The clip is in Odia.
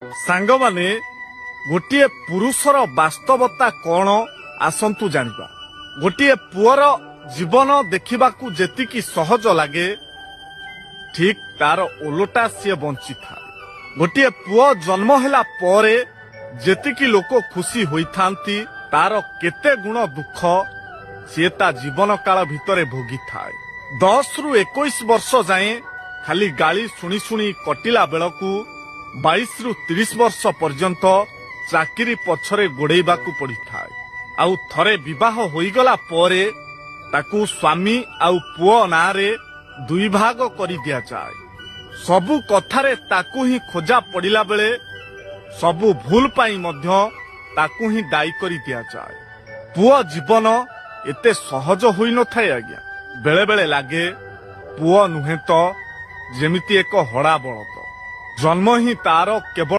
ସାଙ୍ଗମାନେ ଗୋଟିଏ ପୁରୁଷର ବାସ୍ତବତା କଣ ଆସନ୍ତୁ ଜାଣିବା। ଗୋଟିଏ ପୁଅର ଜୀବନ ଦେଖିବାକୁ ଯେତିକି ସହଜ ଲାଗେ ଠିକ୍ ତାର ଓଲଟା ସିଏ ବଞ୍ଚିଥାଏ। ଗୋଟିଏ ପୁଅ ଜନ୍ମ ହେଲା ପରେ ଯେତିକି ଲୋକ ଖୁସି ହୋଇଥାନ୍ତି ତାର କେତେ ଗୁଣ ଦୁଃଖ ସିଏ ତା ଜୀବନ କାଳ ଭିତରେ ଭୋଗିଥାଏ। 10 ରୁ 21 ବର୍ଷ ଯାଏଁ ଖାଲି ଗାଳି ଶୁଣି ଶୁଣି କଟିଲା ବେଳକୁ 22 ରୁ 30 ବର୍ଷ ପର୍ଯ୍ୟନ୍ତ ଚାକିରି ପଛରେ ଗୋଡେଇବାକୁ ପଡିଥାଏ। ଆଉ ଥରେ ବିବାହ ହୋଇଗଲା ପରେ ତାକୁ ସ୍ୱାମୀ ଆଉ ପୁଅ ନାଁରେ 2 ଭାଗ କରିଦିଆଯାଏ। ସବୁ କଥାରେ ତାକୁ ହିଁ ଖୋଜା ପଡିଲା ବେଳେ ସବୁ ଭୁଲ ପାଇଁ ମଧ୍ୟ ତାକୁ ହିଁ ଦାୟୀ କରି ଦିଆଯାଏ। ପୁଅ ଜୀବନ ଏତେ ସହଜ ହୋଇନଥାଏ ଆଜ୍ଞା। ବେଳେ ବେଳେ ଲାଗେ ପୁଅ ନୁହେଁ ତ ଯେମିତି ଏକ ହଡ଼ା ବଳଦ। ଜନ୍ମ ହିଁ ତାର କେବଳ